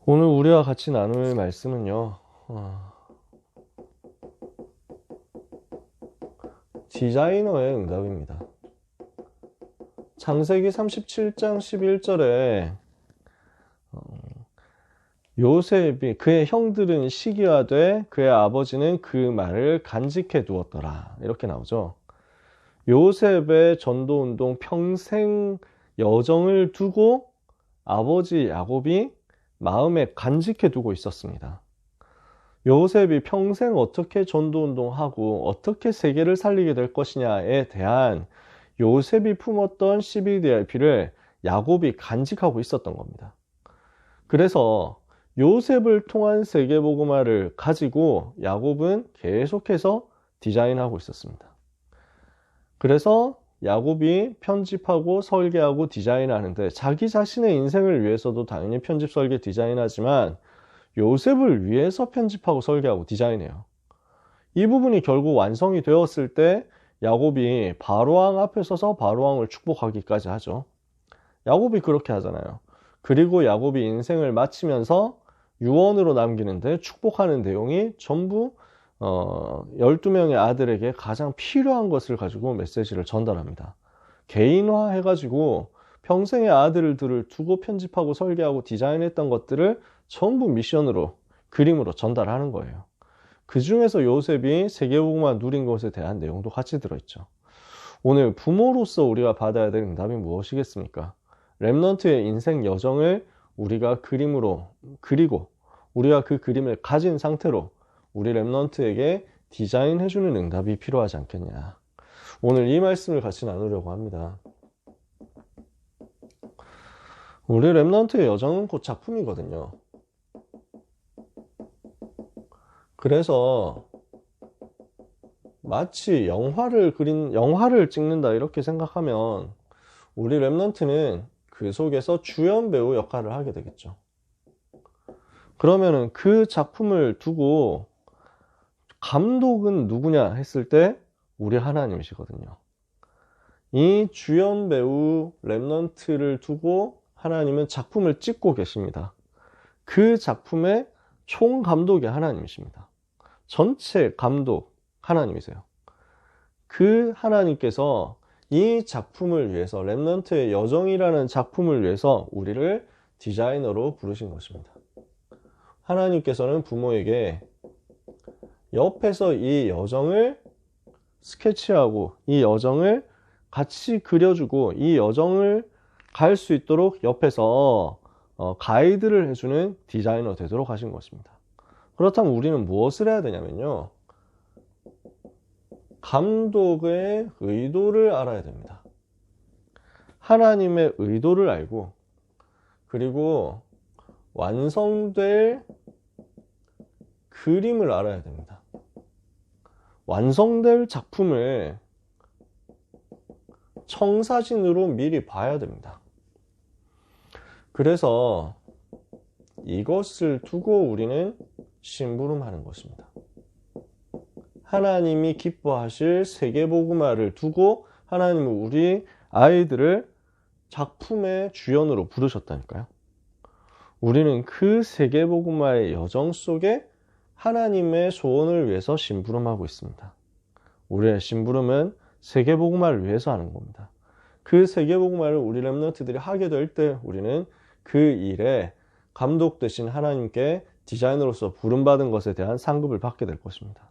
오늘 우리가 같이 나눌 말씀은요, 디자이너의 응답입니다. 창세기 37장 11절에 요셉이 그의 형들은 시기하되 그의 아버지는 그 말을 간직해 두었더라. 이렇게 나오죠. 요셉의 전도운동 평생 여정을 두고 아버지 야곱이 마음에 간직해 두고 있었습니다. 요셉이 평생 어떻게 전도운동하고 어떻게 세계를 살리게 될 것이냐에 대한 요셉이 품었던 CBDIP를 야곱이 간직하고 있었던 겁니다. 그래서 요셉을 통한 세계복음화를 가지고 야곱은 계속해서 디자인하고 있었습니다. 그래서 야곱이 편집하고 설계하고 디자인하는데 자기 자신의 인생을 위해서도 당연히 편집, 설계, 디자인하지만 요셉을 위해서 편집하고 설계하고 디자인해요. 이 부분이 결국 완성이 되었을 때 야곱이 바로왕 앞에 서서 바로왕을 축복하기까지 하죠. 야곱이 그렇게 하잖아요. 그리고 야곱이 인생을 마치면서 유언으로 남기는데 축복하는 내용이 전부 12명의 아들에게 가장 필요한 것을 가지고 메시지를 전달합니다. 개인화해가지고 평생의 아들들을 두고 편집하고 설계하고 디자인했던 것들을 전부 미션으로, 그림으로 전달하는 거예요. 그 중에서 요셉이 세계복음화 누린 것에 대한 내용도 같이 들어있죠. 오늘 부모로서 우리가 받아야 될 응답이 무엇이겠습니까? 렘넌트의 인생 여정을 우리가 그림으로 그리고 우리가 그 그림을 가진 상태로 우리 렘넌트에게 디자인해주는 응답이 필요하지 않겠냐. 오늘 이 말씀을 같이 나누려고 합니다. 우리 렘넌트의 여정은 곧 작품이거든요. 그래서 마치 영화를 찍는다 이렇게 생각하면 우리 렘넌트는 그 속에서 주연 배우 역할을 하게 되겠죠. 그러면은 그 작품을 두고 감독은 누구냐 했을 때 우리 하나님이시거든요. 이 주연 배우 렘넌트를 두고 하나님은 작품을 찍고 계십니다. 그 작품의 총 감독이 하나님이십니다. 전체 감독 하나님이세요. 그 하나님께서 이 작품을 위해서, 렘넌트의 여정이라는 작품을 위해서 우리를 디자이너로 부르신 것입니다. 하나님께서는 부모에게 옆에서 이 여정을 스케치하고 이 여정을 같이 그려주고 이 여정을 갈 수 있도록 옆에서 가이드를 해주는 디자이너 되도록 하신 것입니다. 그렇다면 우리는 무엇을 해야 되냐면요, 감독의 의도를 알아야 됩니다. 하나님의 의도를 알고, 그리고 완성될 그림을 알아야 됩니다. 완성될 작품을 청사진으로 미리 봐야 됩니다. 그래서 이것을 두고 우리는 심부름하는 것입니다. 하나님이 기뻐하실 세계복음화를 두고 하나님은 우리 아이들을 작품의 주연으로 부르셨다니까요. 우리는 그 세계복음화의 여정 속에 하나님의 소원을 위해서 심부름하고 있습니다. 우리의 심부름은 세계복음화를 위해서 하는 겁니다. 그 세계복음화를 우리 렘넌트들이 하게 될 때 우리는 그 일에 감독 되신 하나님께 디자이너로서 부름받은 것에 대한 상급을 받게 될 것입니다.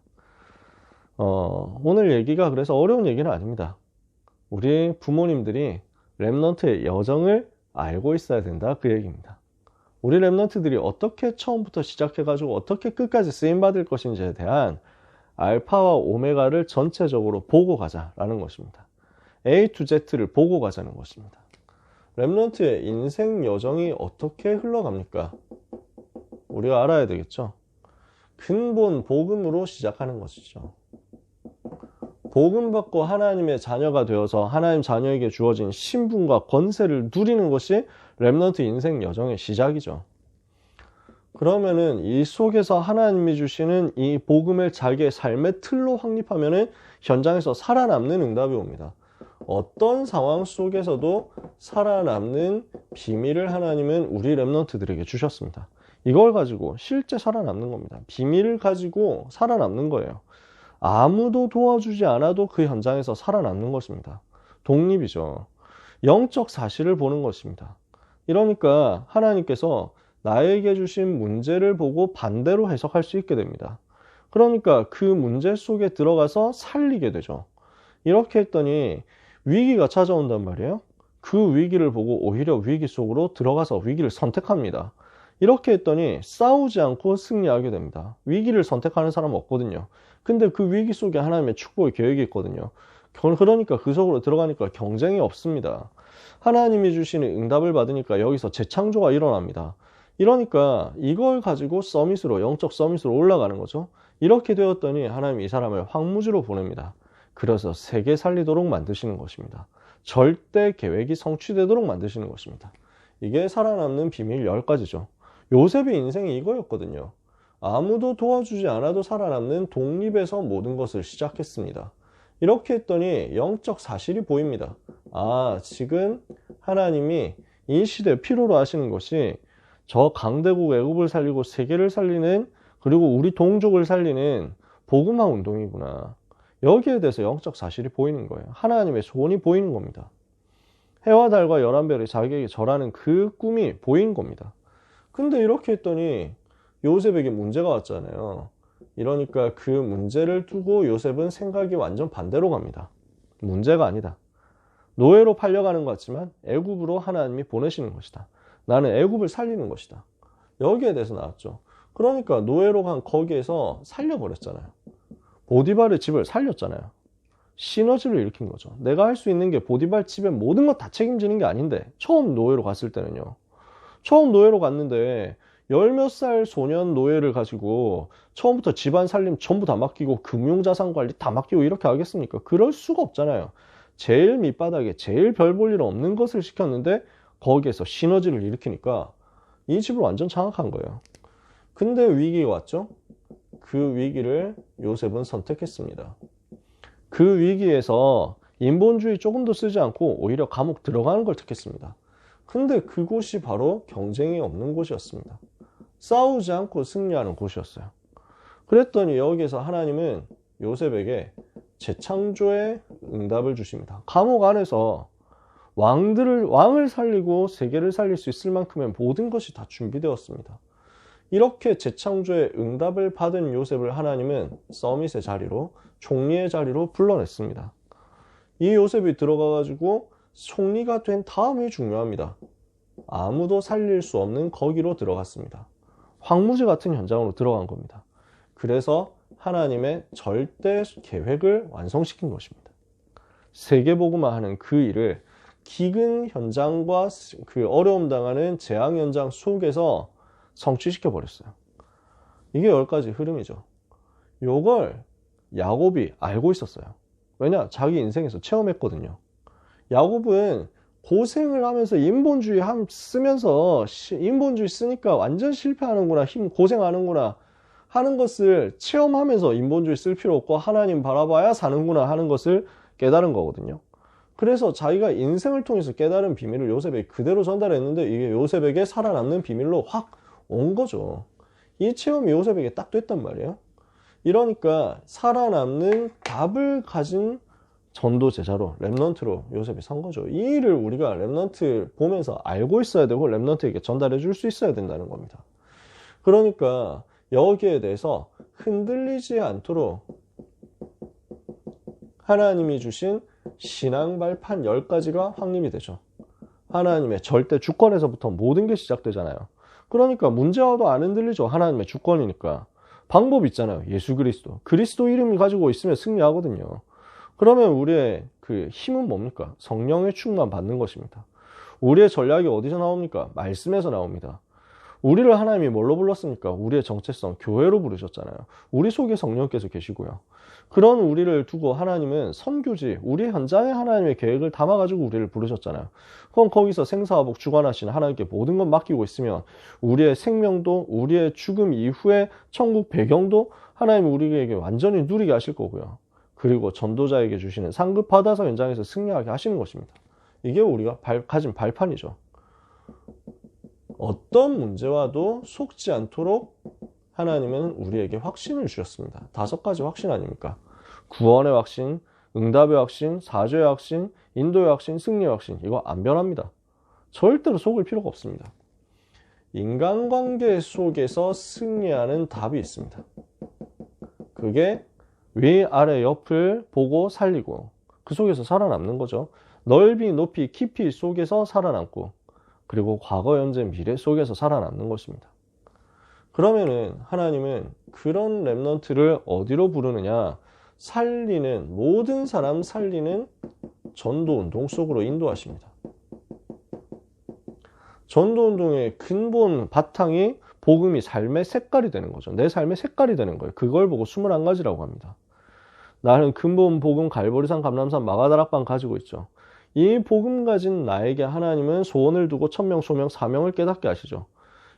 오늘 얘기가 그래서 어려운 얘기는 아닙니다. 우리 부모님들이 렘넌트의 여정을 알고 있어야 된다, 그 얘기입니다. 우리 렘넌트들이 어떻게 처음부터 시작해가지고 어떻게 끝까지 쓰임받을 것인지에 대한 알파와 오메가를 전체적으로 보고 가자라는 것입니다. A to Z를 보고 가자는 것입니다. 렘넌트의 인생 여정이 어떻게 흘러갑니까? 우리가 알아야 되겠죠. 근본 복음으로 시작하는 것이죠. 복음 받고 하나님의 자녀가 되어서 하나님 자녀에게 주어진 신분과 권세를 누리는 것이 렘넌트 인생 여정의 시작이죠. 그러면은 이 속에서 하나님이 주시는 이 복음을 자기의 삶의 틀로 확립하면은 현장에서 살아남는 응답이 옵니다. 어떤 상황 속에서도 살아남는 비밀을 하나님은 우리 렘넌트들에게 주셨습니다. 이걸 가지고 실제 살아남는 겁니다. 비밀을 가지고 살아남는 거예요. 아무도 도와주지 않아도 그 현장에서 살아남는 것입니다. 독립이죠. 영적 사실을 보는 것입니다. 이러니까 하나님께서 나에게 주신 문제를 보고 반대로 해석할 수 있게 됩니다. 그러니까 그 문제 속에 들어가서 살리게 되죠. 이렇게 했더니 위기가 찾아온단 말이에요. 그 위기를 보고 오히려 위기 속으로 들어가서 위기를 선택합니다. 이렇게 했더니 싸우지 않고 승리하게 됩니다. 위기를 선택하는 사람은 없거든요. 근데 그 위기 속에 하나님의 축복의 계획이 있거든요. 그러니까 그 속으로 들어가니까 경쟁이 없습니다. 하나님이 주시는 응답을 받으니까 여기서 재창조가 일어납니다. 이러니까 이걸 가지고 서밋으로, 영적 서밋으로 올라가는 거죠. 이렇게 되었더니 하나님이 이 사람을 황무지로 보냅니다. 그래서 세계 살리도록 만드시는 것입니다. 절대 계획이 성취되도록 만드시는 것입니다. 이게 살아남는 비밀 10가지죠. 요셉의 인생이 이거였거든요. 아무도 도와주지 않아도 살아남는 독립에서 모든 것을 시작했습니다. 이렇게 했더니 영적 사실이 보입니다. 아, 지금 하나님이 이 시대에 필요로 하시는 것이 저 강대국 애굽을 살리고 세계를 살리는, 그리고 우리 동족을 살리는 복음화 운동이구나. 여기에 대해서 영적 사실이 보이는 거예요. 하나님의 손이 보이는 겁니다. 해와 달과 11별이 자기에게 절하는 그 꿈이 보인 겁니다. 근데 이렇게 했더니 요셉에게 문제가 왔잖아요. 이러니까 그 문제를 두고 요셉은 생각이 완전 반대로 갑니다. 문제가 아니다. 노예로 팔려가는 것 같지만 애굽으로 하나님이 보내시는 것이다. 나는 애굽을 살리는 것이다. 여기에 대해서 나왔죠. 그러니까 노예로 간 거기에서 살려버렸잖아요. 보디발의 집을 살렸잖아요. 시너지를 일으킨 거죠. 내가 할 수 있는 게 보디발 집의 모든 것 다 책임지는 게 아닌데, 처음 노예로 갔을 때는요. 처음 노예로 갔는데 10몇 살 소년 노예를 가지고 처음부터 집안 살림 전부 다 맡기고 금융자산 관리 다 맡기고 이렇게 하겠습니까? 그럴 수가 없잖아요. 제일 밑바닥에 제일 별 볼 일 없는 것을 시켰는데 거기에서 시너지를 일으키니까 이 집을 완전 장악한 거예요. 근데 위기가 왔죠. 그 위기를 요셉은 선택했습니다. 그 위기에서 인본주의 조금도 쓰지 않고 오히려 감옥 들어가는 걸 택했습니다. 근데 그곳이 바로 경쟁이 없는 곳이었습니다. 싸우지 않고 승리하는 곳이었어요. 그랬더니 여기에서 하나님은 요셉에게 재창조의 응답을 주십니다. 감옥 안에서 왕을 살리고 세계를 살릴 수 있을 만큼의 모든 것이 다 준비되었습니다. 이렇게 재창조의 응답을 받은 요셉을 하나님은 서밋의 자리로, 총리의 자리로 불러냈습니다. 이 요셉이 들어가가지고 총리가 된 다음이 중요합니다. 아무도 살릴 수 없는 거기로 들어갔습니다. 황무지 같은 현장으로 들어간 겁니다. 그래서 하나님의 절대 계획을 완성시킨 것입니다. 세계복음화하는 그 일을 기근 현장과 그 어려움 당하는 재앙 현장 속에서 성취시켜 버렸어요. 이게 10가지 흐름이죠. 요걸 야곱이 알고 있었어요. 왜냐? 자기 인생에서 체험했거든요. 야곱은 고생을 하면서 인본주의 쓰면서 인본주의 쓰니까 완전 실패하는구나, 고생하는구나 하는 것을 체험하면서 인본주의 쓸 필요 없고 하나님 바라봐야 사는구나 하는 것을 깨달은 거거든요. 그래서 자기가 인생을 통해서 깨달은 비밀을 요셉에게 그대로 전달했는데 이게 요셉에게 살아남는 비밀로 확 온 거죠. 이 체험이 요셉에게 딱 됐단 말이에요. 이러니까 살아남는 답을 가진 전도 제자로, 렘넌트로 요셉이 선 거죠. 이 일을 우리가 렘넌트 보면서 알고 있어야 되고 렘넌트에게 전달해 줄 수 있어야 된다는 겁니다. 그러니까 여기에 대해서 흔들리지 않도록 하나님이 주신 신앙 발판 10가지가 확립이 되죠. 하나님의 절대 주권에서부터 모든 게 시작되잖아요. 그러니까 문제와도 안 흔들리죠. 하나님의 주권이니까. 방법 있잖아요. 예수 그리스도. 그리스도 이름을 가지고 있으면 승리하거든요. 그러면 우리의 그 힘은 뭡니까? 성령의 충만 받는 것입니다. 우리의 전략이 어디서 나옵니까? 말씀에서 나옵니다. 우리를 하나님이 뭘로 불렀습니까? 우리의 정체성, 교회로 부르셨잖아요. 우리 속에 성령께서 계시고요. 그런 우리를 두고 하나님은 선교지, 우리 현장에 하나님의 계획을 담아가지고 우리를 부르셨잖아요. 그럼 거기서 생사화복 주관하시는 하나님께 모든 것 맡기고 있으면 우리의 생명도, 우리의 죽음 이후의 천국 배경도 하나님이 우리에게 완전히 누리게 하실 거고요. 그리고 전도자에게 주시는 상급 받아서 현장에서 승리하게 하시는 것입니다. 이게 우리가 가진 발판이죠. 어떤 문제와도 속지 않도록 하나님은 우리에게 확신을 주셨습니다. 5가지 확신 아닙니까? 구원의 확신, 응답의 확신, 사죄의 확신, 인도의 확신, 승리의 확신. 이거 안 변합니다. 절대로 속을 필요가 없습니다. 인간관계 속에서 승리하는 답이 있습니다. 그게 위, 아래, 옆을 보고 살리고 그 속에서 살아남는 거죠. 넓이, 높이, 깊이 속에서 살아남고 그리고 과거, 현재, 미래 속에서 살아남는 것입니다. 그러면은 하나님은 그런 렘넌트를 어디로 부르느냐? 살리는, 모든 사람 살리는 전도운동 속으로 인도하십니다. 전도운동의 근본 바탕이 복음이 삶의 색깔이 되는 거죠. 내 삶의 색깔이 되는 거예요. 그걸 보고 21가지라고 합니다. 나는 근본 복음 갈보리산 감람산 마가다락방 가지고 있죠. 이 복음 가진 나에게 하나님은 소원을 두고 천명, 소명, 사명을 깨닫게 하시죠.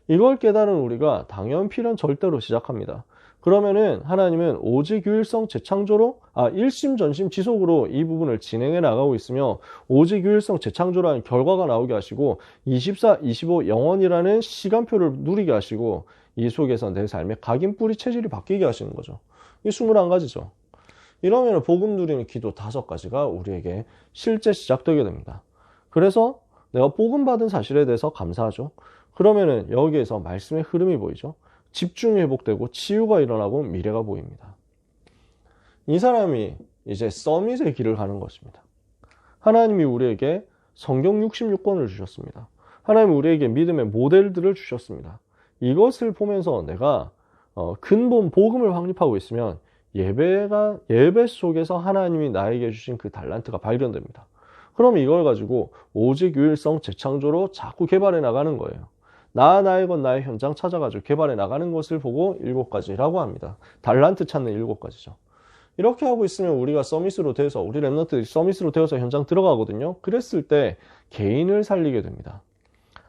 이걸 깨달은 우리가 당연, 필연, 절대로 시작합니다. 그러면은 하나님은 오직 유일성 재창조로 일심 전심 지속으로 이 부분을 진행해 나가고 있으며 오직 유일성 재창조라는 결과가 나오게 하시고 24, 25 영원이라는 시간표를 누리게 하시고 이 속에서 내 삶의 각인 뿌리 체질이 바뀌게 하시는 거죠. 이 21가지죠. 이러면 복음 누리는 기도 5가지가 우리에게 실제 시작되게 됩니다. 그래서 내가 복음 받은 사실에 대해서 감사하죠. 그러면은 여기에서 말씀의 흐름이 보이죠. 집중이 회복되고 치유가 일어나고 미래가 보입니다. 이 사람이 이제 서밋의 길을 가는 것입니다. 하나님이 우리에게 성경 66권을 주셨습니다. 하나님이 우리에게 믿음의 모델들을 주셨습니다. 이것을 보면서 내가 근본 복음을 확립하고 있으면 예배 속에서 하나님이 나에게 주신 그 달란트가 발견됩니다. 그럼 이걸 가지고 오직 유일성 재창조로 자꾸 개발해 나가는 거예요. 나의 것 나의 현장 찾아가지고 개발해 나가는 것을 보고 7가지라고 합니다. 달란트 찾는 7가지죠. 이렇게 하고 있으면 우리가 서밋으로 돼서 우리 렘넌트들이 서밋으로 되어서 현장 들어가거든요. 그랬을 때 개인을 살리게 됩니다.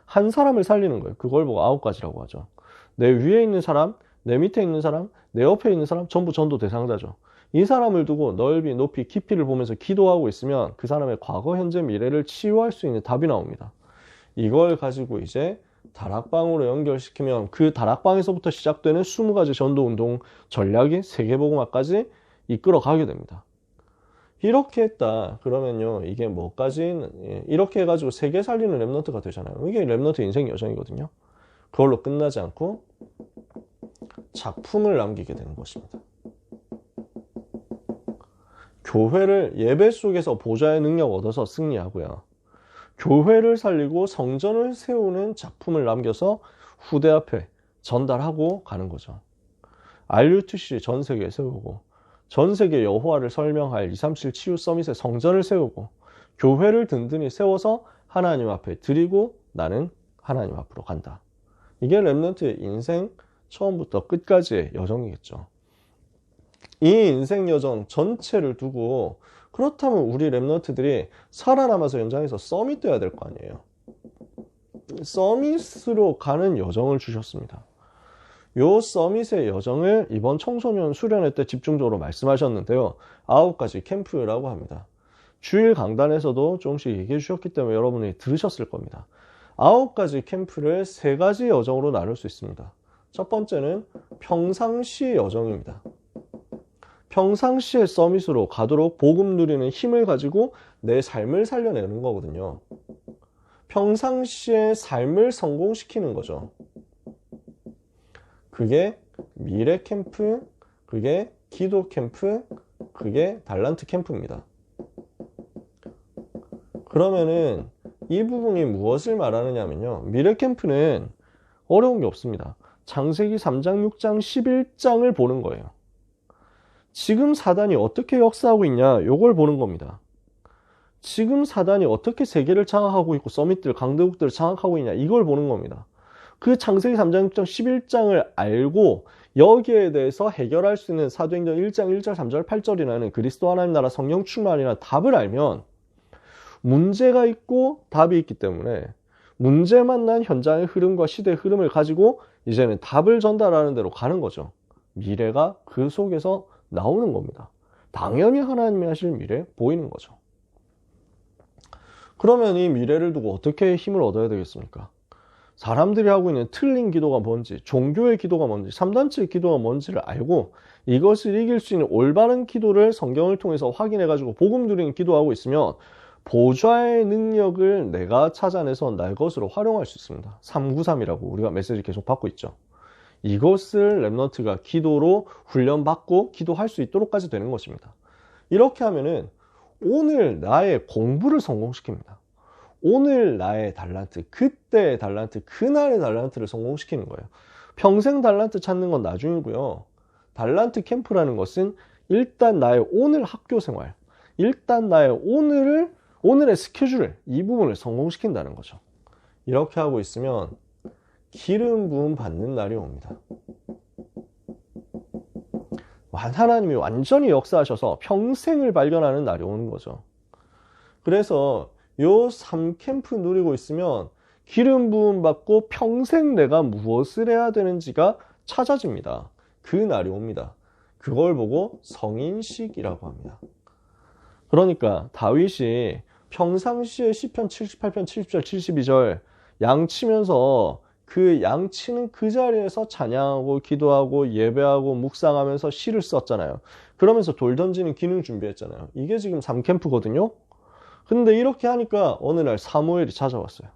한 사람을 살리는 거예요. 그걸 보고 9가지라고 하죠. 내 위에 있는 사람, 내 밑에 있는 사람, 내 옆에 있는 사람 전부 전도 대상자죠. 이 사람을 두고 넓이, 높이, 깊이를 보면서 기도하고 있으면 그 사람의 과거, 현재, 미래를 치유할 수 있는 답이 나옵니다. 이걸 가지고 이제 다락방으로 연결시키면 그 다락방에서부터 시작되는 20가지 전도운동 전략이 세계복음화까지 이끌어 가게 됩니다. 이렇게 했다 그러면요 이게 뭐까지 이렇게 해가지고 세계 살리는 렘넌트가 되잖아요. 이게 렘넌트 인생 여정이거든요. 그걸로 끝나지 않고 작품을 남기게 되는 것입니다. 교회를 예배 속에서 보좌의 능력 얻어서 승리하고요. 교회를 살리고 성전을 세우는 작품을 남겨서 후대 앞에 전달하고 가는 거죠. RUTC 전 세계에 세우고 전 세계 여호와를 설명할 237 치유 서밋에 성전을 세우고 교회를 든든히 세워서 하나님 앞에 드리고 나는 하나님 앞으로 간다. 이게 렘넌트의 인생 처음부터 끝까지의 여정이겠죠. 이 인생 여정 전체를 두고 그렇다면 우리 렘넌트들이 살아남아서 현장에서 서밋 돼야 될 거 아니에요. 서밋으로 가는 여정을 주셨습니다. 요 서밋의 여정을 이번 청소년 수련회 때 집중적으로 말씀하셨는데요. 9가지 캠프라고 합니다. 주일 강단에서도 조금씩 얘기해 주셨기 때문에 여러분이 들으셨을 겁니다. 9가지 캠프를 3가지 여정으로 나눌 수 있습니다. 첫 번째는 평상시 여정입니다. 평상시의 서밋으로 가도록 복음 누리는 힘을 가지고 내 삶을 살려내는 거거든요. 평상시의 삶을 성공시키는 거죠. 그게 미래 캠프, 그게 기도 캠프, 그게 달란트 캠프입니다. 그러면은 이 부분이 무엇을 말하느냐면요. 미래 캠프는 어려운 게 없습니다. 창세기 3장, 6장, 11장을 보는 거예요. 지금 사단이 어떻게 역사하고 있냐, 요걸 보는 겁니다. 지금 사단이 어떻게 세계를 장악하고 있고 서밋들, 강대국들을 장악하고 있냐, 이걸 보는 겁니다. 그 창세기 3장, 6장, 11장을 알고 여기에 대해서 해결할 수 있는 사도행전 1장 1절, 3절, 8절이라는 그리스도 하나님 나라 성령 충만이라는 답을 알면 문제가 있고 답이 있기 때문에 문제 만난 현장의 흐름과 시대의 흐름을 가지고 이제는 답을 전달하는 대로 가는 거죠. 미래가 그 속에서 나오는 겁니다. 당연히 하나님이 하실 미래 보이는 거죠. 그러면 이 미래를 두고 어떻게 힘을 얻어야 되겠습니까? 사람들이 하고 있는 틀린 기도가 뭔지, 종교의 기도가 뭔지, 3단체의 기도가 뭔지를 알고 이것을 이길 수 있는 올바른 기도를 성경을 통해서 확인해가지고 복음 누리는 기도하고 있으면 보좌의 능력을 내가 찾아내서 날 것으로 활용할 수 있습니다. 393이라고 우리가 메시지 계속 받고 있죠. 이것을 랩넌트가 기도로 훈련받고 기도할 수 있도록까지 되는 것입니다. 이렇게 하면은 오늘 나의 공부를 성공시킵니다. 오늘 나의 달란트, 그때의 달란트, 그날의 달란트를 성공시키는 거예요. 평생 달란트 찾는 건 나중이고요. 달란트 캠프라는 것은 일단 나의 오늘 학교 생활, 일단 나의 오늘의 스케줄, 이 부분을 성공시킨다는 거죠. 이렇게 하고 있으면 기름 부음 받는 날이 옵니다. 하나님이 완전히 역사하셔서 평생을 발견하는 날이 오는 거죠. 그래서 요 3캠프 누리고 있으면 기름 부음 받고 평생 내가 무엇을 해야 되는지가 찾아집니다. 그 날이 옵니다. 그걸 보고 성인식이라고 합니다. 그러니까 다윗이 평상시에 시편 78편 70절 72절 양치면서 그 양치는 그 자리에서 찬양하고 기도하고 예배하고 묵상하면서 시를 썼잖아요. 그러면서 돌 던지는 기능 준비했잖아요. 이게 지금 3캠프거든요. 근데 이렇게 하니까 어느 날 사무엘이 찾아왔어요.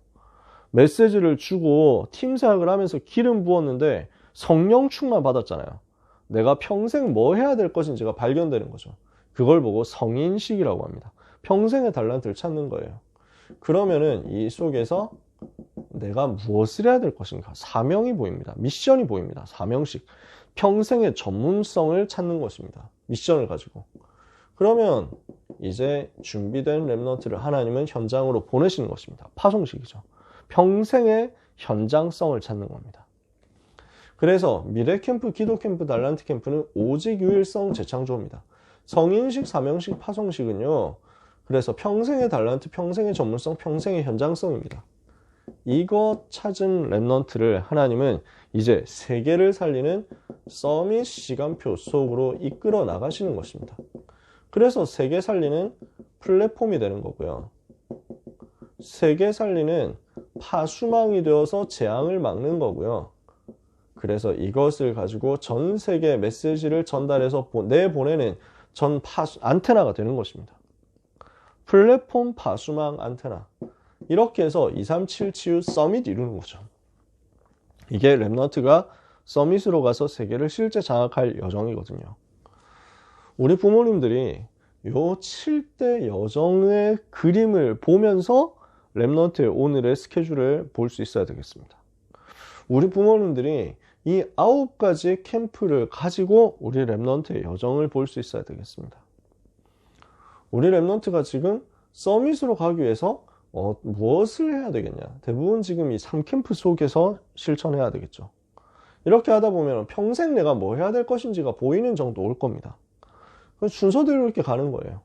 메시지를 주고 팀 사역을 하면서 기름 부었는데 성령 충만 받았잖아요. 내가 평생 뭐 해야 될 것인지가 발견되는 거죠. 그걸 보고 성인식이라고 합니다. 평생의 달란트를 찾는 거예요. 그러면은 이 속에서 내가 무엇을 해야 될 것인가? 사명이 보입니다. 미션이 보입니다. 사명식. 평생의 전문성을 찾는 것입니다. 미션을 가지고. 그러면 이제 준비된 랩넌트를 하나님은 현장으로 보내시는 것입니다. 파송식이죠. 평생의 현장성을 찾는 겁니다. 그래서 미래 캠프, 기도 캠프, 달란트 캠프는 오직 유일성 재창조입니다. 성인식, 사명식, 파송식은요. 그래서 평생의 달란트, 평생의 전문성, 평생의 현장성입니다. 이것 찾은 랩넌트를 하나님은 이제 세계를 살리는 서밋 시간표 속으로 이끌어 나가시는 것입니다. 그래서 세계 살리는 플랫폼이 되는 거고요. 세계 살리는 파수망이 되어서 재앙을 막는 거고요. 그래서 이것을 가지고 전 세계 메시지를 전달해서 내보내는 안테나가 되는 것입니다. 플랫폼 파수망 안테나. 이렇게 해서 237 치유 서밋 이루는 거죠. 이게 랩넌트가 서밋으로 가서 세계를 실제 장악할 여정이거든요. 우리 부모님들이 요 7대 여정의 그림을 보면서 랩넌트의 오늘의 스케줄을 볼 수 있어야 되겠습니다. 우리 부모님들이 이 9가지 캠프를 가지고 우리 랩넌트의 여정을 볼 수 있어야 되겠습니다. 우리 랩넌트가 지금 서밋으로 가기 위해서 무엇을 해야 되겠냐? 대부분 지금 이 3캠프 속에서 실천해야 되겠죠. 이렇게 하다 보면 평생 내가 뭐 해야 될 것인지가 보이는 정도 올 겁니다. 순서대로 이렇게 가는 거예요.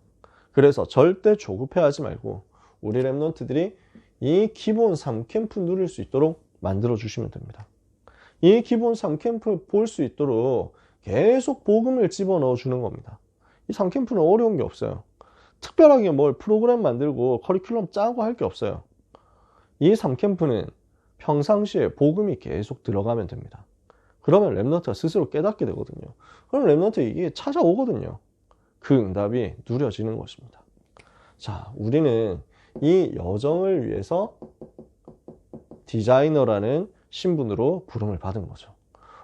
그래서 절대 조급해하지 말고 우리 랩넌트들이 이 기본 3캠프 누릴 수 있도록 만들어 주시면 됩니다. 이 기본 3캠프 볼 수 있도록 계속 복음을 집어넣어 주는 겁니다. 이 3캠프는 어려운 게 없어요. 특별하게 뭘 프로그램 만들고 커리큘럼 짜고 할 게 없어요. 이 3캠프는 평상시에 복음이 계속 들어가면 됩니다. 그러면 랩넌트가 스스로 깨닫게 되거든요. 그럼 랩넌트 이게 찾아오거든요. 그 응답이 누려지는 것입니다. 자, 우리는 이 여정을 위해서 디자이너라는 신분으로 부름을 받은 거죠.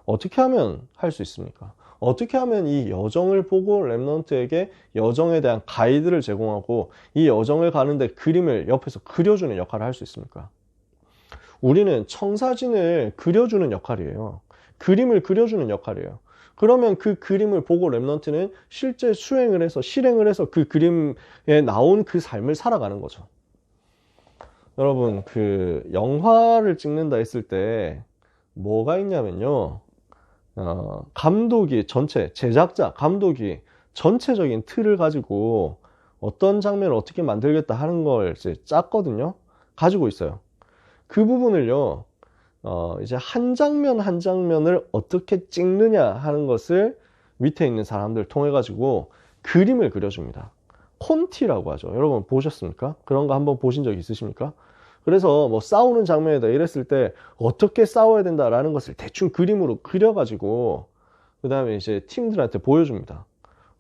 어떻게 하면 할 수 있습니까? 어떻게 하면 이 여정을 보고 랩넌트에게 여정에 대한 가이드를 제공하고 이 여정을 가는데 그림을 옆에서 그려주는 역할을 할 수 있습니까? 우리는 청사진을 그려주는 역할이에요. 그림을 그려주는 역할이에요. 그러면 그 그림을 보고 랩넌트는 실제 실행을 해서 그 그림에 나온 그 삶을 살아가는 거죠. 여러분, 그 영화를 찍는다 했을 때 뭐가 있냐면요. 감독이 전체적인 틀을 가지고 어떤 장면을 어떻게 만들겠다 하는 걸 이제 짰거든요. 가지고 있어요. 그 부분을요, 이제 한 장면 한 장면을 어떻게 찍느냐 하는 것을 밑에 있는 사람들 통해 가지고 그림을 그려줍니다. 콘티라고 하죠. 여러분 보셨습니까? 그런 거 한번 보신 적 있으십니까? 그래서 뭐 싸우는 장면이다 이랬을 때 어떻게 싸워야 된다라는 것을 대충 그림으로 그려가지고 그 다음에 이제 팀들한테 보여줍니다.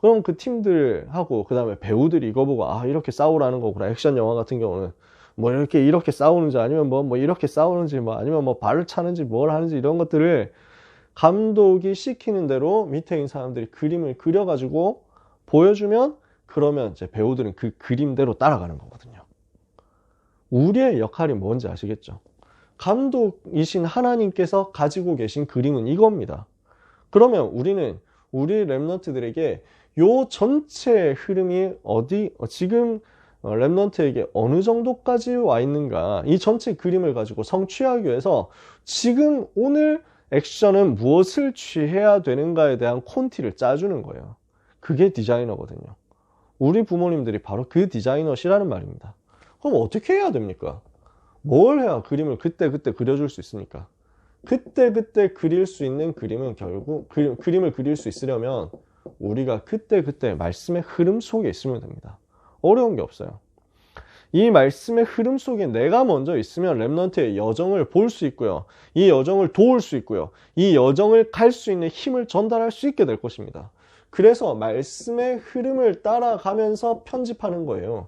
그럼 그 팀들하고 그 다음에 배우들이 이거 보고 아 이렇게 싸우라는 거구나. 액션 영화 같은 경우는 뭐 이렇게 싸우는지 아니면 뭐 이렇게 싸우는지 뭐 아니면 뭐 발을 차는지 뭘 하는지 이런 것들을 감독이 시키는 대로 밑에 있는 사람들이 그림을 그려가지고 보여주면 그러면 이제 배우들은 그 그림대로 따라가는 거거든요. 우리의 역할이 뭔지 아시겠죠? 감독이신 하나님께서 가지고 계신 그림은 이겁니다. 그러면 우리는 우리 렘넌트들에게 요 전체의 흐름이 지금 렘넌트에게 어느 정도까지 와 있는가, 이 전체 그림을 가지고 성취하기 위해서 지금 오늘 액션은 무엇을 취해야 되는가에 대한 콘티를 짜주는 거예요. 그게 디자이너거든요. 우리 부모님들이 바로 그 디자이너시라는 말입니다. 그럼 어떻게 해야 됩니까? 뭘 해야 그림을 그때그때 그려줄 수 있습니까? 그때그때 그릴 수 있는 그림은 결국 그림을 그릴 수 있으려면 우리가 그때그때 말씀의 흐름 속에 있으면 됩니다. 어려운 게 없어요. 이 말씀의 흐름 속에 내가 먼저 있으면 렘넌트의 여정을 볼 수 있고요. 이 여정을 도울 수 있고요. 이 여정을 갈 수 있는 힘을 전달할 수 있게 될 것입니다. 그래서 말씀의 흐름을 따라가면서 편집하는 거예요.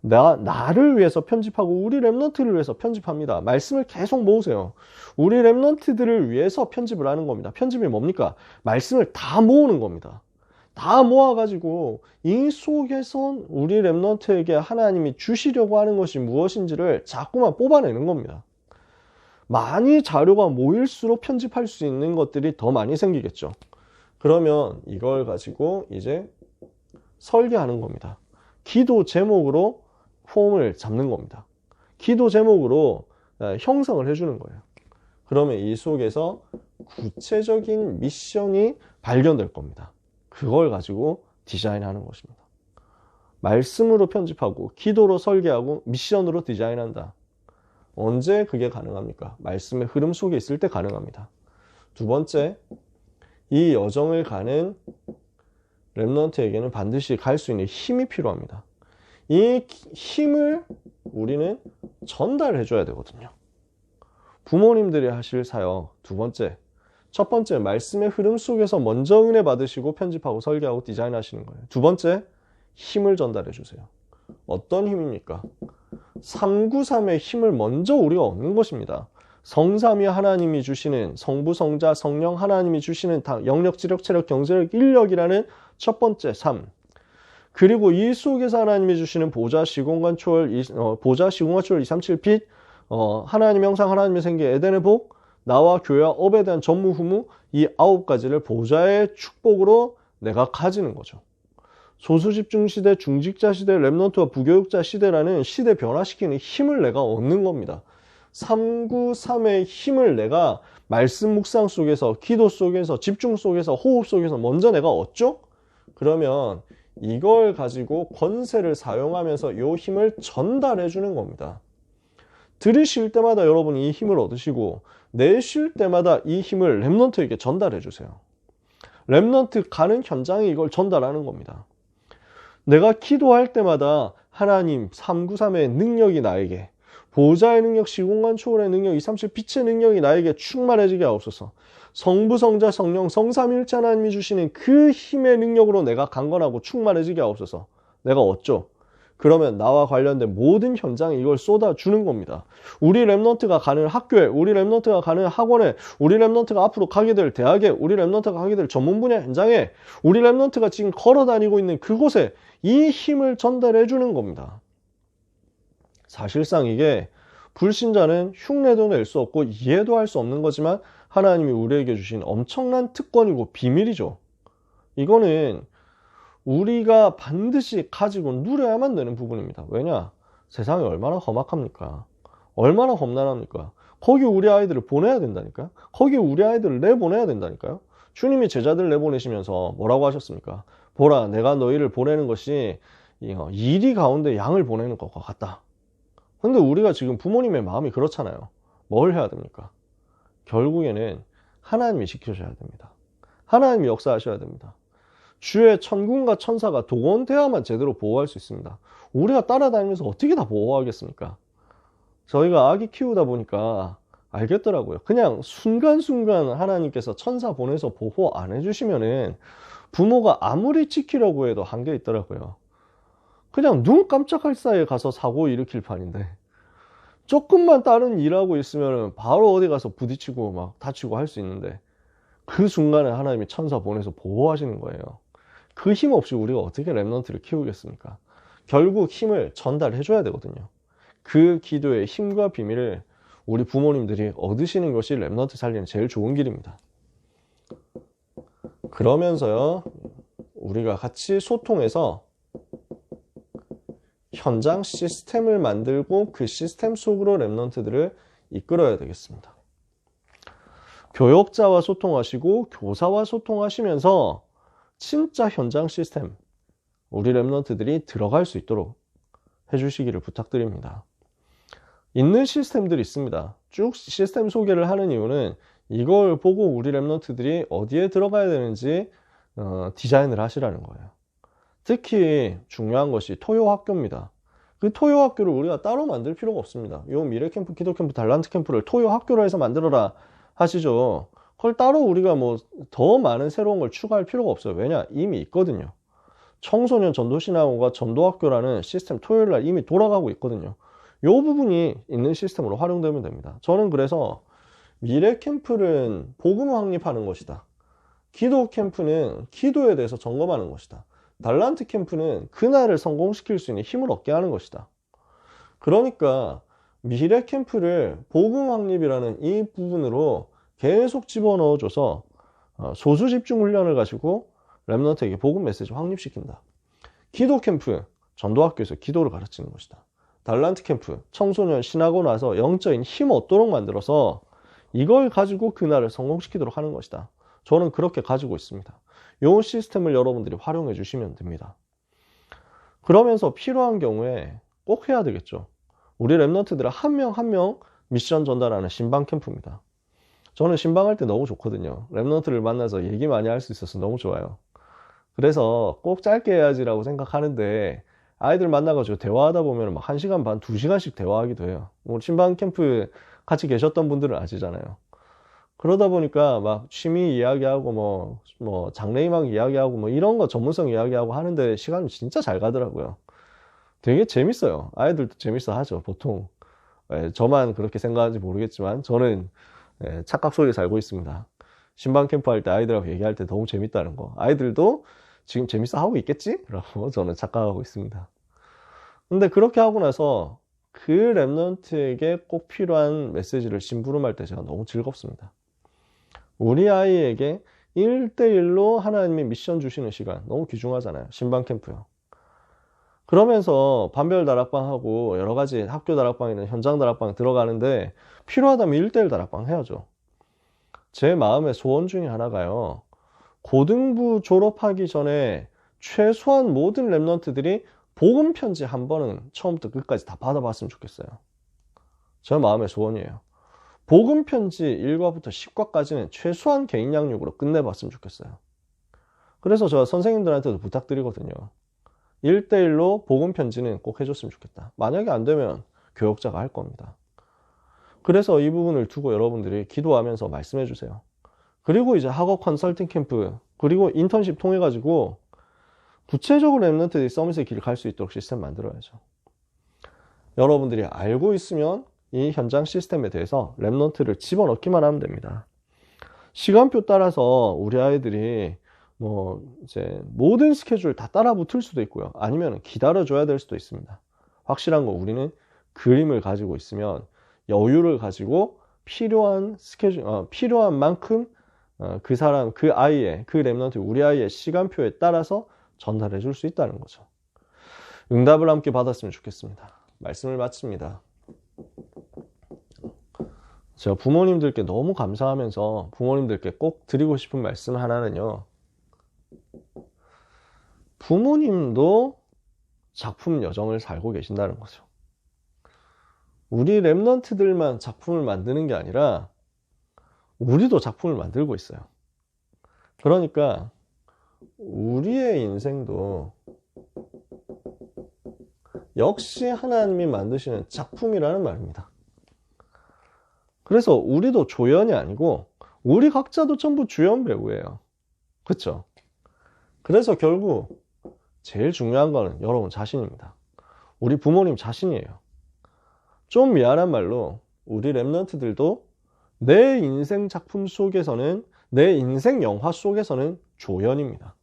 나를 위해서 편집하고 우리 렘넌트를 위해서 편집합니다. 말씀을 계속 모으세요. 우리 렘넌트들을 위해서 편집을 하는 겁니다. 편집이 뭡니까? 말씀을 다 모으는 겁니다. 다 모아가지고 이 속에서 우리 렘넌트에게 하나님이 주시려고 하는 것이 무엇인지를 자꾸만 뽑아내는 겁니다. 많이 자료가 모일수록 편집할 수 있는 것들이 더 많이 생기겠죠. 그러면 이걸 가지고 이제 설계하는 겁니다. 기도 제목으로 폼을 잡는 겁니다. 기도 제목으로 형성을 해주는 거예요. 그러면 이 속에서 구체적인 미션이 발견될 겁니다. 그걸 가지고 디자인하는 것입니다. 말씀으로 편집하고 기도로 설계하고 미션으로 디자인한다. 언제 그게 가능합니까? 말씀의 흐름 속에 있을 때 가능합니다. 두 번째, 이 여정을 가는 렘넌트에게는 반드시 갈 수 있는 힘이 필요합니다. 이 힘을 우리는 전달해 줘야 되거든요. 부모님들이 하실 사역 두 번째, 첫 번째 말씀의 흐름 속에서 먼저 은혜 받으시고 편집하고 설계하고 디자인하시는 거예요. 두 번째, 힘을 전달해 주세요. 어떤 힘입니까? 393의 힘을 먼저 우리가 얻는 것입니다. 성삼위 하나님이 주시는 성부, 성자, 성령 하나님이 주시는 영력, 지력, 체력, 경제력, 인력이라는 첫 번째 삶. 그리고 이 속에서 하나님이 주시는 보좌, 시공간, 초월, 보좌, 시공간, 초월, 237 빛, 하나님 형상, 하나님의 생기, 에덴의 복, 나와 교회와 업에 대한 전무후무, 이 9가지를 보좌의 축복으로 내가 가지는 거죠. 소수집중 시대, 중직자 시대, 렘넌트와 부교육자 시대라는 시대 변화시키는 힘을 내가 얻는 겁니다. 393의 힘을 내가 말씀 묵상 속에서, 기도 속에서, 집중 속에서, 호흡 속에서 먼저 내가 얻죠? 그러면 이걸 가지고 권세를 사용하면서 이 힘을 전달해 주는 겁니다. 들으실 때마다 여러분이 이 힘을 얻으시고 내쉴 때마다 이 힘을 렘넌트에게 전달해 주세요. 렘넌트 가는 현장에 이걸 전달하는 겁니다. 내가 기도할 때마다 하나님 393의 능력이 나에게, 보좌의 능력, 시공간 초월의 능력, 237 빛의 능력이 나에게 충만해지게 하옵소서. 성부, 성자, 성령, 성삼일체 하나님이 주시는 그 힘의 능력으로 내가 강건하고 충만해지게 하옵소서. 내가 얻죠. 그러면 나와 관련된 모든 현장에 이걸 쏟아주는 겁니다. 우리 렘넌트가 가는 학교에, 우리 렘넌트가 가는 학원에, 우리 렘넌트가 앞으로 가게 될 대학에, 우리 렘넌트가 가게 될 전문 분야 현장에, 우리 렘넌트가 지금 걸어 다니고 있는 그곳에 이 힘을 전달해 주는 겁니다. 사실상 이게 불신자는 흉내도 낼 수 없고 이해도 할 수 없는 거지만 하나님이 우리에게 주신 엄청난 특권이고 비밀이죠. 이거는 우리가 반드시 가지고 누려야만 되는 부분입니다. 왜냐? 세상이 얼마나 험악합니까? 얼마나 험난합니까? 거기 우리 아이들을 보내야 된다니까요. 거기 우리 아이들을 내보내야 된다니까요. 주님이 제자들 내보내시면서 뭐라고 하셨습니까? 보라, 내가 너희를 보내는 것이 이리 가운데 양을 보내는 것과 같다. 근데 우리가 지금 부모님의 마음이 그렇잖아요. 뭘 해야 됩니까? 결국에는 하나님이 지켜줘야 됩니다. 하나님이 역사하셔야 됩니다. 주의 천군과 천사가 동원돼야만 제대로 보호할 수 있습니다. 우리가 따라다니면서 어떻게 다 보호하겠습니까? 저희가 아기 키우다 보니까 알겠더라고요. 그냥 순간순간 하나님께서 천사 보내서 보호 안 해주시면은 부모가 아무리 지키려고 해도 한계 있더라고요. 그냥 눈 깜짝할 사이에 가서 사고 일으킬 판인데 조금만 다른 일하고 있으면 바로 어디 가서 부딪히고 막 다치고 할 수 있는데 그 순간에 하나님이 천사 보내서 보호하시는 거예요. 그 힘 없이 우리가 어떻게 렘넌트를 키우겠습니까? 결국 힘을 전달해 줘야 되거든요. 그 기도의 힘과 비밀을 우리 부모님들이 얻으시는 것이 렘넌트 살리는 제일 좋은 길입니다. 그러면서요, 우리가 같이 소통해서 현장 시스템을 만들고 그 시스템 속으로 렘넌트들을 이끌어야 되겠습니다. 교역자와 소통하시고 교사와 소통하시면서 진짜 현장 시스템, 우리 렘넌트들이 들어갈 수 있도록 해주시기를 부탁드립니다. 있는 시스템들이 있습니다. 쭉 시스템 소개를 하는 이유는 이걸 보고 우리 렘넌트들이 어디에 들어가야 되는지 디자인을 하시라는 거예요. 특히 중요한 것이 토요학교입니다. 그 토요학교를 우리가 따로 만들 필요가 없습니다. 요 미래캠프, 기도캠프, 달란트 캠프를 토요학교로 해서 만들어라 하시죠. 그걸 따로 우리가 뭐 더 많은 새로운 걸 추가할 필요가 없어요. 왜냐? 이미 있거든요. 청소년 전도신학원과 전도학교라는 시스템 토요일날 이미 돌아가고 있거든요. 요 부분이 있는 시스템으로 활용되면 됩니다. 저는 그래서 미래 캠프는 복음 확립하는 것이다. 기도 캠프는 기도에 대해서 점검하는 것이다. 달란트 캠프는 그날을 성공시킬 수 있는 힘을 얻게 하는 것이다. 그러니까 미래 캠프를 복음 확립이라는 이 부분으로 계속 집어넣어줘서 소수 집중 훈련을 가지고 렘넌트에게 복음 메시지 확립시킨다. 기도 캠프, 전도학교에서 기도를 가르치는 것이다. 달란트 캠프, 청소년 신하고 나서 영적인 힘 얻도록 만들어서 이걸 가지고 그날을 성공시키도록 하는 것이다. 저는 그렇게 가지고 있습니다. 이 시스템을 여러분들이 활용해 주시면 됩니다. 그러면서 필요한 경우에 꼭 해야 되겠죠. 우리 렘넌트들은 한 명 한 명 미션 전달하는 신방 캠프입니다. 저는 신방할 때 너무 좋거든요. 렘넌트를 만나서 얘기 많이 할 수 있어서 너무 좋아요. 그래서 꼭 짧게 해야지라고 생각하는데 아이들 만나가지고 대화하다 보면 막 1시간 반, 2시간씩 대화하기도 해요. 뭐 신방 캠프 같이 계셨던 분들은 아시잖아요. 그러다 보니까 막 취미 이야기하고 뭐 장래희망 이야기하고 뭐 이런 거 전문성 이야기하고 하는데 시간이 진짜 잘 가더라고요. 되게 재밌어요. 아이들도 재밌어 하죠, 보통. 저만 그렇게 생각하는지 모르겠지만 저는 착각 속에 살고 있습니다. 신방 캠프 할 때 아이들하고 얘기할 때 너무 재밌다는 거. 아이들도 지금 재밌어 하고 있겠지? 라고 저는 착각하고 있습니다. 근데 그렇게 하고 나서 그 렘넌트에게 꼭 필요한 메시지를 심부름할 때 제가 너무 즐겁습니다. 우리 아이에게 1대1로 하나님이 미션 주시는 시간 너무 귀중하잖아요. 신방 캠프요. 그러면서 반별 다락방하고 여러 가지 학교 다락방이나 현장 다락방 들어가는데 필요하다면 1대1 다락방 해야죠. 제 마음의 소원 중에 하나가요. 고등부 졸업하기 전에 최소한 모든 렘넌트들이 복음 편지 한 번은 처음부터 끝까지 다 받아봤으면 좋겠어요. 제 마음의 소원이에요. 복음 편지 1과부터 10과까지는 최소한 개인 양육으로 끝내봤으면 좋겠어요. 그래서 제가 선생님들한테도 부탁드리거든요. 1대1로 복음 편지는 꼭 해줬으면 좋겠다. 만약에 안 되면 교역자가 할 겁니다. 그래서 이 부분을 두고 여러분들이 기도하면서 말씀해 주세요. 그리고 이제 학업 컨설팅 캠프, 그리고 인턴십 통해 가지고 구체적으로 렘넌트들이 서밋의 길을 갈 수 있도록 시스템 만들어야죠. 여러분들이 알고 있으면 이 현장 시스템에 대해서 렘넌트를 집어넣기만 하면 됩니다. 시간표 따라서 우리 아이들이 뭐 이제 모든 스케줄 다 따라 붙을 수도 있고요. 아니면 기다려줘야 될 수도 있습니다. 확실한 거 우리는 그림을 가지고 있으면 여유를 가지고 필요한 스케줄, 필요한 만큼 그 사람, 그 아이의, 그 렘넌트, 우리 아이의 시간표에 따라서 전달해 줄 수 있다는 거죠. 응답을 함께 받았으면 좋겠습니다. 말씀을 마칩니다. 제가 부모님들께 너무 감사하면서 부모님들께 꼭 드리고 싶은 말씀 하나는요. 부모님도 작품 여정을 살고 계신다는 거죠. 우리 렘넌트들만 작품을 만드는 게 아니라 우리도 작품을 만들고 있어요. 그러니까 우리의 인생도 역시 하나님이 만드시는 작품이라는 말입니다. 그래서 우리도 조연이 아니고 우리 각자도 전부 주연 배우예요. 그렇죠? 그래서 결국 제일 중요한 거는 여러분 자신입니다. 우리 부모님 자신이에요. 좀 미안한 말로 우리 랩런트들도 내 인생 작품 속에서는, 내 인생 영화 속에서는 조연입니다.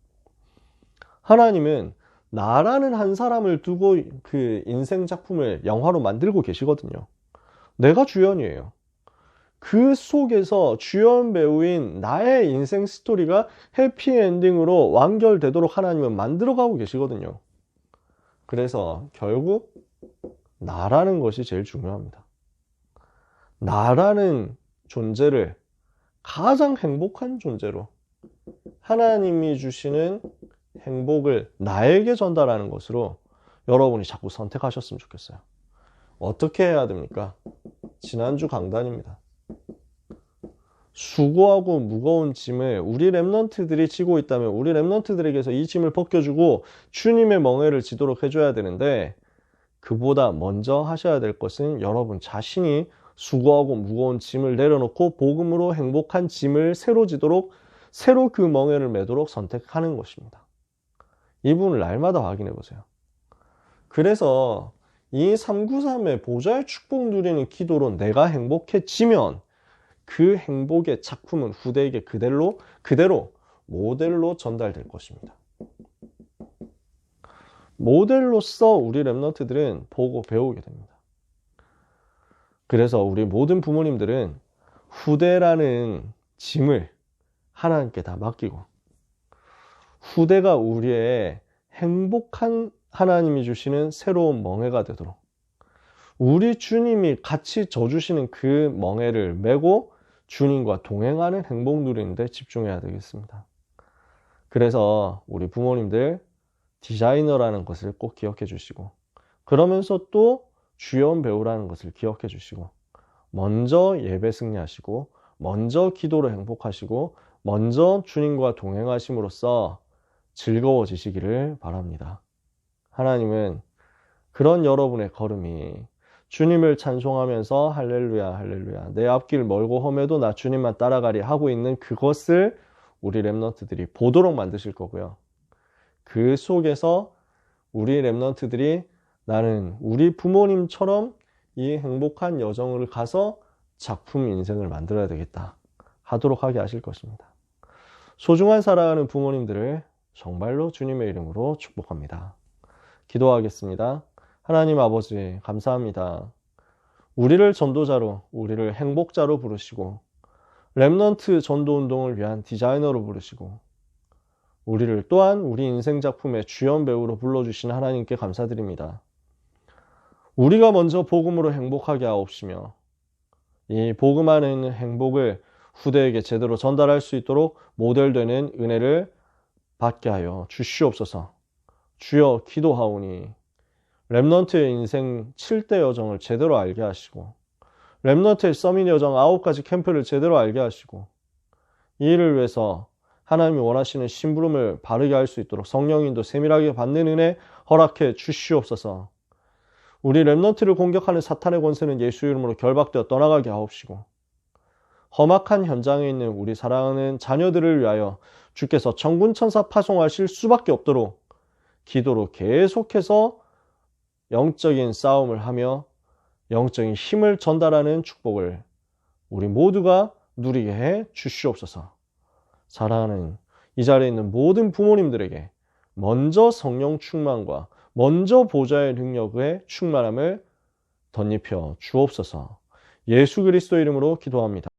하나님은 나라는 한 사람을 두고 그 인생 작품을 영화로 만들고 계시거든요. 내가 주연이에요. 그 속에서 주연 배우인 나의 인생 스토리가 해피엔딩으로 완결되도록 하나님은 만들어가고 계시거든요. 그래서 결국 나라는 것이 제일 중요합니다. 나라는 존재를 가장 행복한 존재로, 하나님이 주시는 행복을 나에게 전달하는 것으로 여러분이 자꾸 선택하셨으면 좋겠어요. 어떻게 해야 됩니까? 지난주 강단입니다. 수고하고 무거운 짐을 우리 랩런트들이 지고 있다면 우리 랩런트들에게서 이 짐을 벗겨주고 주님의 멍에를 지도록 해줘야 되는데, 그보다 먼저 하셔야 될 것은 여러분 자신이 수고하고 무거운 짐을 내려놓고 복음으로 행복한 짐을 새로 지도록, 새로 그 멍에를 매도록 선택하는 것입니다. 이 부분을 날마다 확인해 보세요. 그래서 이 393의 보좌의 축복 누리는 기도로 내가 행복해지면 그 행복의 작품은 후대에게 그대로 모델로 전달될 것입니다. 모델로서 우리 랩런트들은 보고 배우게 됩니다. 그래서 우리 모든 부모님들은 후대라는 짐을 하나님께 다 맡기고, 후대가 우리의 행복한 하나님이 주시는 새로운 멍에가 되도록, 우리 주님이 같이 져주시는 그 멍에를 메고 주님과 동행하는 행복 누리는 데 집중해야 되겠습니다. 그래서 우리 부모님들 디자이너라는 것을 꼭 기억해 주시고, 그러면서 또 주연 배우라는 것을 기억해 주시고, 먼저 예배 승리하시고, 먼저 기도로 행복하시고, 먼저 주님과 동행하심으로써 즐거워지시기를 바랍니다. 하나님은 그런 여러분의 걸음이 주님을 찬송하면서 할렐루야 할렐루야 내 앞길 멀고 험해도 나 주님만 따라가리 하고 있는 그것을 우리 랩런트들이 보도록 만드실 거고요. 그 속에서 우리 랩런트들이 나는 우리 부모님처럼 이 행복한 여정을 가서 작품 인생을 만들어야 되겠다 하도록 하게 하실 것입니다. 소중한 사랑하는 부모님들을 정말로 주님의 이름으로 축복합니다. 기도하겠습니다. 하나님 아버지 감사합니다. 우리를 전도자로, 우리를 행복자로 부르시고, 랩런트 전도운동을 위한 디자이너로 부르시고, 우리를 또한 우리 인생 작품의 주연 배우로 불러주신 하나님께 감사드립니다. 우리가 먼저 복음으로 행복하게 하옵시며, 이 복음하는 행복을 후대에게 제대로 전달할 수 있도록 모델되는 은혜를 받게 하여 주시옵소서. 주여 기도하오니 랩런트의 인생 7대 여정을 제대로 알게 하시고, 랩런트의 서밋 여정 9가지 캠프를 제대로 알게 하시고, 이 일을 위해서 하나님이 원하시는 심부름을 바르게 할 수 있도록 성령인도 세밀하게 받는 은혜 허락해 주시옵소서. 우리 랩런트를 공격하는 사탄의 권세는 예수 이름으로 결박되어 떠나가게 하옵시고, 험악한 현장에 있는 우리 사랑하는 자녀들을 위하여 주께서 천군천사 파송하실 수밖에 없도록 기도로 계속해서 영적인 싸움을 하며 영적인 힘을 전달하는 축복을 우리 모두가 누리게 해 주시옵소서. 사랑하는 이 자리에 있는 모든 부모님들에게 먼저 성령 충만과 먼저 보좌의 능력의 충만함을 덧입혀 주옵소서. 예수 그리스도 이름으로 기도합니다.